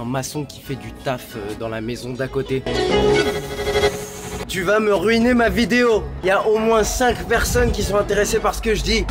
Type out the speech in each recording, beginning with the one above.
maçon qui fait du taf dans la maison d'à côté. Tu vas me ruiner ma vidéo. Il y a au moins 5 personnes qui sont intéressées par ce que je dis.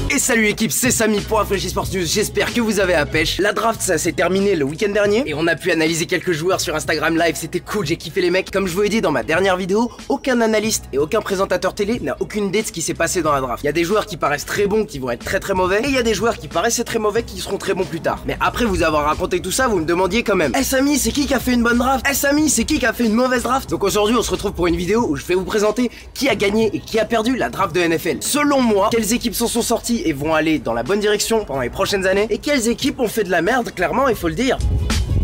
Et salut équipe, c'est Samy pour Afresh Sports News, j'espère que vous avez la pêche. La draft ça s'est terminé le week-end dernier et on a pu analyser quelques joueurs sur Instagram Live, c'était cool, j'ai kiffé les mecs. Comme je vous l'ai dit dans ma dernière vidéo, aucun analyste et aucun présentateur télé n'a aucune idée de ce qui s'est passé dans la draft. Il y a des joueurs qui paraissent très bons qui vont être très mauvais et il y a des joueurs qui paraissaient très mauvais qui seront très bons plus tard. Mais après vous avoir raconté tout ça, vous me demandiez quand même: Samy, c'est qui a fait une bonne draft? Samy, c'est qui a fait une mauvaise draft? Donc aujourd'hui on se retrouve pour une vidéo où je vais vous présenter qui a gagné et qui a perdu la draft de NFL. Selon moi, quelles équipes s'en sont sorties et vont aller dans la bonne direction pendant les prochaines années, et quelles équipes ont fait de la merde, clairement, il faut le dire.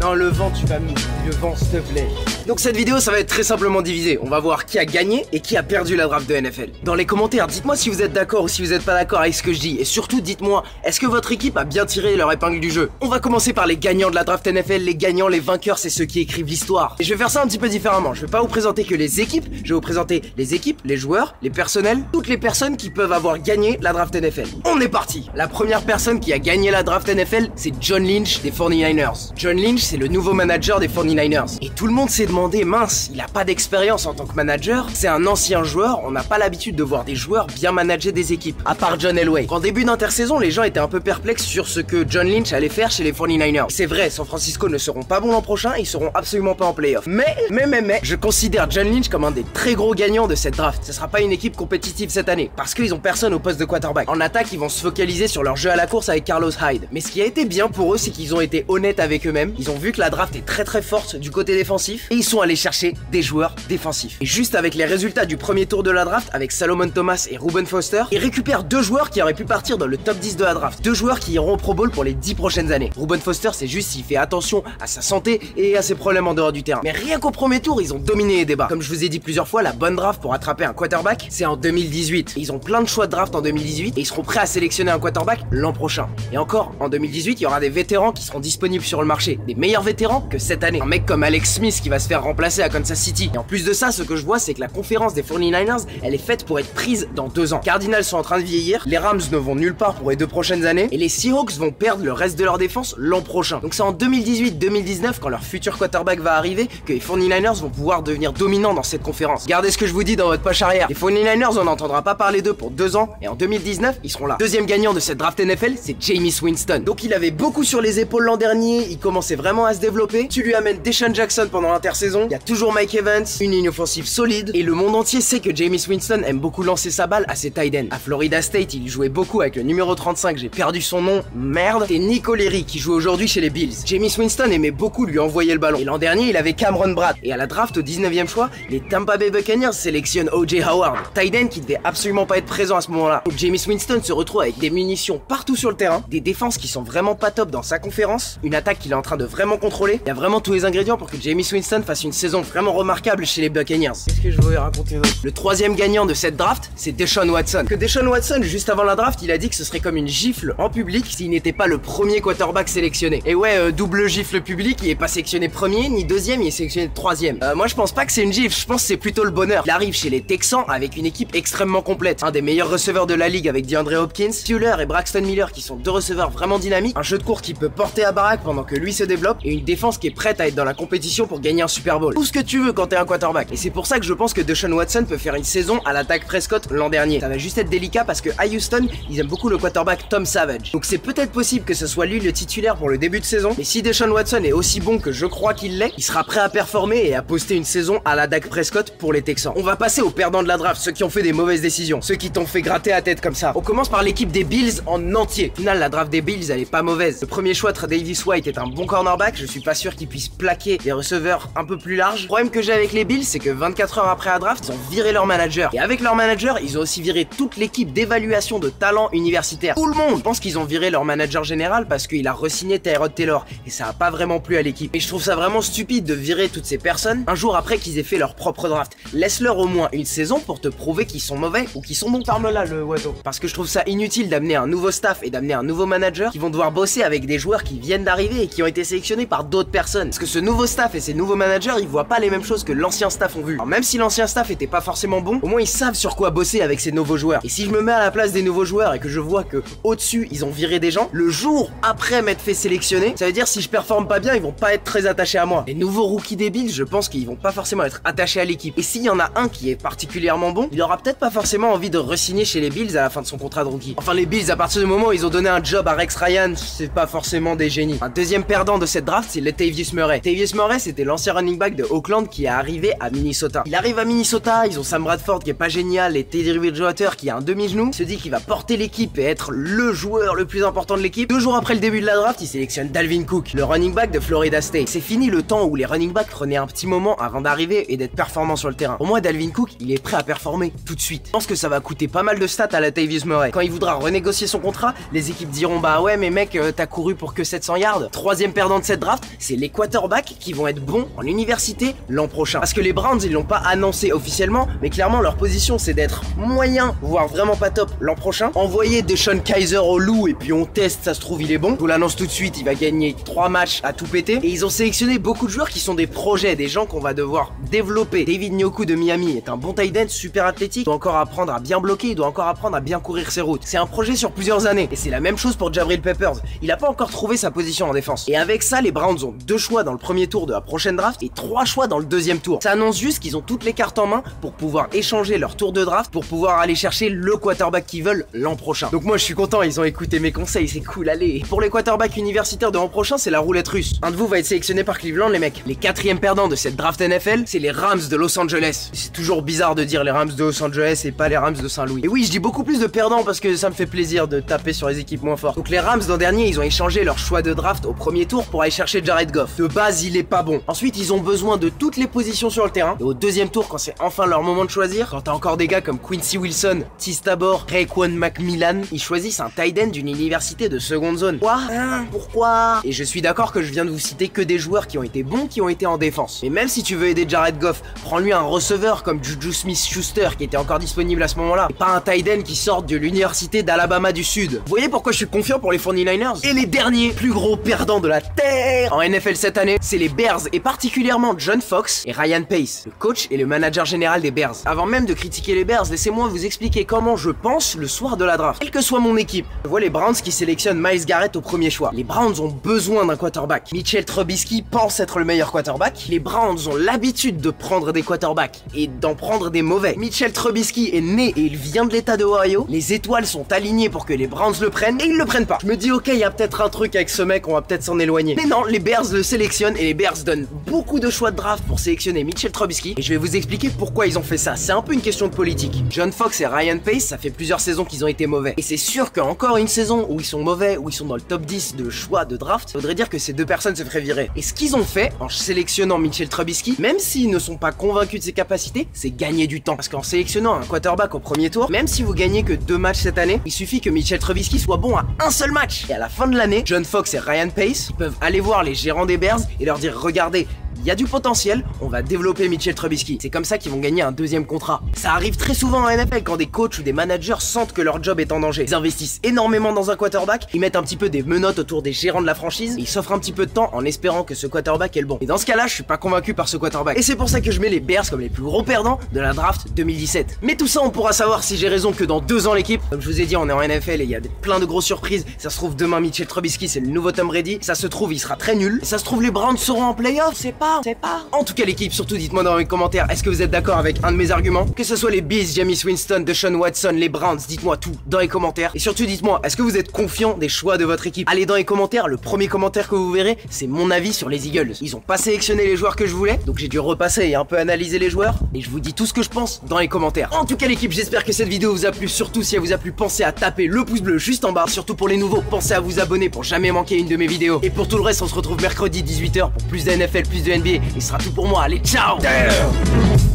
Non, le vent, tu vas me... Le vent, s'il te plaît. Donc cette vidéo, ça va être très simplement divisé. On va voir qui a gagné et qui a perdu la draft de NFL. Dans les commentaires, dites-moi si vous êtes d'accord ou si vous n'êtes pas d'accord avec ce que je dis. Et surtout, dites-moi, est-ce que votre équipe a bien tiré leur épingle du jeu? On va commencer par les gagnants de la draft NFL. Les gagnants, les vainqueurs, c'est ceux qui écrivent l'histoire. Et je vais faire ça un petit peu différemment. Je vais pas vous présenter que les équipes. Je vais vous présenter les équipes, les joueurs, les personnels, toutes les personnes qui peuvent avoir gagné la draft NFL. On est parti. La première personne qui a gagné la draft NFL, c'est John Lynch des 49ers. John Lynch, c'est le nouveau manager des 49ers. Et tout le monde s'est demandé, mince, il a pas d'expérience en tant que manager, c'est un ancien joueur, on n'a pas l'habitude de voir des joueurs bien manager des équipes, à part John Elway. En début d'intersaison, les gens étaient un peu perplexes sur ce que John Lynch allait faire chez les 49ers. C'est vrai, San Francisco ne seront pas bons l'an prochain, ils seront absolument pas en playoff. Mais, je considère John Lynch comme un des très gros gagnants de cette draft. Ce sera pas une équipe compétitive cette année, parce qu'ils ont personne au poste de quarterback. En attaque, ils vont se focaliser sur leur jeu à la course avec Carlos Hyde. Mais ce qui a été bien pour eux, c'est qu'ils ont été honnêtes avec eux-mêmes, ils ont vu que la draft est très forte du côté défensif et ils sont allés chercher des joueurs défensifs. Et juste avec les résultats du premier tour de la draft avec Solomon Thomas et Reuben Foster, ils récupèrent 2 joueurs qui auraient pu partir dans le top 10 de la draft. 2 joueurs qui iront au Pro Bowl pour les 10 prochaines années. Reuben Foster, c'est juste s'il fait attention à sa santé et à ses problèmes en dehors du terrain. Mais rien qu'au premier tour, ils ont dominé les débats. Comme je vous ai dit plusieurs fois, la bonne draft pour attraper un quarterback, c'est en 2018. Et ils ont plein de choix de draft en 2018 et ils seront prêts à sélectionner un quarterback l'an prochain. Et encore, en 2018, il y aura des vétérans qui seront disponibles sur le marché. Des meilleurs vétérans que cette année. Un mec comme Alex Smith qui va se faire remplacer à Kansas City. Et en plus de ça, ce que je vois, c'est que la conférence des 49ers, elle est faite pour être prise dans 2 ans. Cardinals sont en train de vieillir, les Rams ne vont nulle part pour les 2 prochaines années, et les Seahawks vont perdre le reste de leur défense l'an prochain. Donc c'est en 2018-2019, quand leur futur quarterback va arriver, que les 49ers vont pouvoir devenir dominants dans cette conférence. Gardez ce que je vous dis dans votre poche arrière. Les 49ers, on n'entendra pas parler d'eux pour 2 ans, et en 2019, ils seront là. Deuxième gagnant de cette draft NFL, c'est Jameis Winston. Donc il avait beaucoup sur les épaules l'an dernier, il commençait vraiment à se développer. Tu lui amènes Deshaun Jackson pendant l'intersaison, il y a toujours Mike Evans, une ligne offensive solide, et le monde entier sait que Jameis Winston aime beaucoup lancer sa balle à ses tight ends. À Florida State, il jouait beaucoup avec le numéro 35, j'ai perdu son nom, merde, c'est Nick O'Leary qui joue aujourd'hui chez les Bills. Jameis Winston aimait beaucoup lui envoyer le ballon, et l'an dernier il avait Cameron Bratt, et à la draft au 19e choix, les Tampa Bay Buccaneers sélectionnent O.J. Howard, tight end qui devait absolument pas être présent à ce moment-là. Donc Jameis Winston se retrouve avec des munitions partout sur le terrain, des défenses qui sont vraiment pas top dans sa conférence, une attaque qu'il est en train de vraiment contrôler. Il y a vraiment tous les ingrédients pour que Jameis Winston fasse une saison vraiment remarquable chez les Buccaneers. Qu'est-ce que je voulais raconter d'autre? Le troisième gagnant de cette draft, c'est Deshaun Watson. Que Deshaun Watson, juste avant la draft, il a dit que ce serait comme une gifle en public s'il n'était pas le premier quarterback sélectionné. Et ouais, double gifle public, il est pas sélectionné premier ni deuxième, il est sélectionné troisième. Moi je pense pas que c'est une gifle, je pense que c'est plutôt le bonheur. Il arrive chez les Texans avec une équipe extrêmement complète. Un des meilleurs receveurs de la ligue avec DeAndre Hopkins, Fuller et Braxton Miller qui sont 2 receveurs vraiment dynamiques, un jeu de course qui peut porter à baraque pendant que lui se développe, et une défense qui est prête à être dans la compétition pour gagner un Super Bowl. Tout ce que tu veux quand t'es un quarterback. Et c'est pour ça que je pense que Deshaun Watson peut faire une saison à l'attaque Prescott l'an dernier. Ça va juste être délicat parce que à Houston, ils aiment beaucoup le quarterback Tom Savage. Donc c'est peut-être possible que ce soit lui le titulaire pour le début de saison. Mais si Deshaun Watson est aussi bon que je crois qu'il l'est, il sera prêt à performer et à poster une saison à la Dak Prescott pour les Texans. On va passer aux perdants de la draft, ceux qui ont fait des mauvaises décisions, ceux qui t'ont fait gratter la tête comme ça. On commence par l'équipe des Bills en entier. Au final, la draft des Bills, elle est pas mauvaise. Le premier choix, Davis White, est un bon cornerback. Je suis pas sûr qu'il puisse plaquer des receveurs un peu plus larges. Le problème que j'ai avec les Bills, c'est que 24 heures après la draft, ils ont viré leur manager. Et avec leur manager, ils ont aussi viré toute l'équipe d'évaluation de talent universitaire. Tout le monde pense qu'ils ont viré leur manager général parce qu'il a re-signé Tyrod Taylor. Et ça a pas vraiment plu à l'équipe. Et je trouve ça vraiment stupide de virer toutes ces personnes un jour après qu'ils aient fait leur propre draft. Laisse-leur au moins une saison pour te prouver qu'ils sont mauvais ou qu'ils sont bons. Ferme-la le oiseau. Parce que je trouve ça inutile d'amener un nouveau staff et d'amener un nouveau manager qui vont devoir bosser avec des joueurs qui viennent d'arriver et qui ont été sélectionnés par d'autres personnes. Parce que ce nouveau staff et ces nouveaux managers managers ils voient pas les mêmes choses que l'ancien staff ont vu. Alors même si l'ancien staff était pas forcément bon, au moins ils savent sur quoi bosser avec ces nouveaux joueurs. Et si je me mets à la place des nouveaux joueurs et que je vois que au-dessus ils ont viré des gens, le jour après m'être fait sélectionner, ça veut dire si je performe pas bien, ils vont pas être très attachés à moi. Les nouveaux rookies débiles, je pense qu'ils vont pas forcément être attachés à l'équipe. Et s'il y en a un qui est particulièrement bon, il aura peut-être pas forcément envie de re-signer chez les Bills à la fin de son contrat de rookie. Enfin les Bills, à partir du moment où ils ont donné un job à Rex Ryan, c'est pas forcément des génies. Un deuxième perdant de cette draft, c'est Latavius Murray. Latavius Murray, c'était l'ancien running back de Oakland qui est arrivé à Minnesota. Il arrive à Minnesota, ils ont Sam Bradford qui est pas génial et Teddy Bridgewater qui a un demi-genou. Il se dit qu'il va porter l'équipe et être le joueur le plus important de l'équipe. 2 jours après le début de la draft, il sélectionne Dalvin Cook, le running back de Florida State. C'est fini le temps où les running backs prenaient un petit moment avant d'arriver et d'être performants sur le terrain. Pour moi, Dalvin Cook, il est prêt à performer tout de suite. Je pense que ça va coûter pas mal de stats à Latavius Murray. Quand il voudra renégocier son contrat, les équipes diront bah ouais mais mec, t'as couru pour que 700 yards. Troisième perdant de cette draft, c'est les quarterbacks qui vont être bons en université l'an prochain. Parce que les Browns, ils l'ont pas annoncé officiellement, mais clairement leur position c'est d'être moyen, voire vraiment pas top l'an prochain. Envoyer Deshaun Kaiser au loup et puis on teste, ça se trouve il est bon. Je vous l'annonce tout de suite, il va gagner 3 matchs à tout péter. Et ils ont sélectionné beaucoup de joueurs qui sont des projets, des gens qu'on va devoir développer. David Njoku de Miami est un bon tight end, super athlétique, il doit encore apprendre à bien bloquer, il doit encore apprendre à bien courir ses routes. C'est un projet sur plusieurs années. Et c'est la même chose pour Jabril Peppers. Il a pas encore trouvé sa position en défense. Et avec ça, les Browns ont 2 choix dans le premier tour de la prochaine draft et 3 choix dans le deuxième tour. Ça annonce juste qu'ils ont toutes les cartes en main pour pouvoir échanger leur tour de draft, pour pouvoir aller chercher le quarterback qu'ils veulent l'an prochain. Donc moi je suis content, ils ont écouté mes conseils, c'est cool, allez. Pour les quarterbacks universitaires de l'an prochain, c'est la roulette russe. Un de vous va être sélectionné par Cleveland les mecs. Les 4e perdants de cette draft NFL, c'est les Rams de Los Angeles. C'est toujours bizarre de dire les Rams de Los Angeles et pas les Rams de Saint-Louis. Et oui, je dis beaucoup plus de perdants parce que ça me fait plaisir de taper sur les équipes moins fortes. Donc les Rams l'an dernier, ils ont échangé leur choix de draft au premier tour pour aller chercher Jared Goff. De base, il est pas bon. Ensuite, ils ont besoin de toutes les positions sur le terrain. Et au deuxième tour, quand c'est enfin leur moment de choisir, quand t'as encore des gars comme Quincy Wilson, Teez Tabor, Raekwon McMillan, ils choisissent un tight end d'une université de seconde zone. Quoi? Pourquoi? Et je suis d'accord que je viens de vous citer que des joueurs qui ont été bons, qui ont été en défense. Mais même si tu veux aider Jared Goff, prends-lui un receveur comme Juju Smith-Schuster qui était encore disponible à ce moment-là. Et pas un tight end qui sort de l'université d'Alabama du Sud. Vous voyez pourquoi je suis confiant pour les 49ers? Et les derniers plus gros perdants de la terre en NFL cette année, c'est les Bears et particulièrement John Fox et Ryan Pace, le coach et le manager général des Bears. Avant même de critiquer les Bears, laissez-moi vous expliquer comment je pense le soir de la draft. Quelle que soit mon équipe, je vois les Browns qui sélectionnent Myles Garrett au premier choix. Les Browns ont besoin d'un quarterback. Mitchell Trubisky pense être le meilleur quarterback. Les Browns ont l'habitude de prendre des quarterbacks et d'en prendre des mauvais. Mitchell Trubisky est né et il vient de l'état de Ohio. Les étoiles sont alignées pour que les Browns le prennent et ils le prennent pas. Je me dis ok, il y a peut-être un truc avec ce mec, on va peut-être s'en éloigner. Mais non, les Bears le sélectionnent et les Bears donnent beaucoup de choix de draft pour sélectionner Mitchell Trubisky et je vais vous expliquer pourquoi ils ont fait ça. C'est un peu une question de politique. John Fox et Ryan Pace, ça fait plusieurs saisons qu'ils ont été mauvais. Et c'est sûr qu'encore une saison où ils sont mauvais, où ils sont dans le top 10 de choix de draft, ça voudrait dire que ces 2 personnes se feraient virer. Et ce qu'ils ont fait en sélectionnant Mitchell Trubisky, même s'ils ne sont pas convaincus de ses capacités, c'est gagner du temps. Parce qu'en sélectionnant un quarterback au premier tour, même si vous gagnez que 2 matchs cette année, il suffit que Mitchell Trubisky soit bon à un seul match. Et à la fin de l'année, John Fox et Ryan Pace peuvent aller voir les gérants des Bears et leur dire regardez, il y a du potentiel, on va développer Mitchell Trubisky. C'est comme ça qu'ils vont gagner un 2e contrat. Ça arrive très souvent en NFL quand des coachs ou des managers sentent que leur job est en danger. Ils investissent énormément dans un quarterback, ils mettent un petit peu des menottes autour des gérants de la franchise et ils s'offrent un petit peu de temps en espérant que ce quarterback est le bon. Et dans ce cas-là, je suis pas convaincu par ce quarterback. Et c'est pour ça que je mets les Bears comme les plus gros perdants de la draft 2017. Mais tout ça, on pourra savoir si j'ai raison que dans 2 ans l'équipe. Comme je vous ai dit, on est en NFL et il y a plein de grosses surprises. Ça se trouve demain Mitchell Trubisky, c'est le nouveau Tom Brady. Ça se trouve, il sera très nul. Ça se trouve, les Browns seront en playoff, c'est pas. En tout cas l'équipe, surtout dites-moi dans les commentaires, est-ce que vous êtes d'accord avec un de mes arguments? Que ce soit les Bees, Jameis Winston, Deshaun Watson, les Browns, dites-moi tout dans les commentaires. Et surtout dites-moi, est-ce que vous êtes confiant des choix de votre équipe? Allez dans les commentaires, le premier commentaire que vous verrez, c'est mon avis sur les Eagles. Ils ont pas sélectionné les joueurs que je voulais, donc j'ai dû repasser et un peu analyser les joueurs. Et je vous dis tout ce que je pense dans les commentaires. En tout cas l'équipe, j'espère que cette vidéo vous a plu. Surtout si elle vous a plu, pensez à taper le pouce bleu juste en bas. Surtout pour les nouveaux, pensez à vous abonner pour jamais manquer une de mes vidéos. Et pour tout le reste, on se retrouve mercredi 18h pour plus de NFL, plus de NBA. Et ce sera tout pour moi, allez ciao! Damn.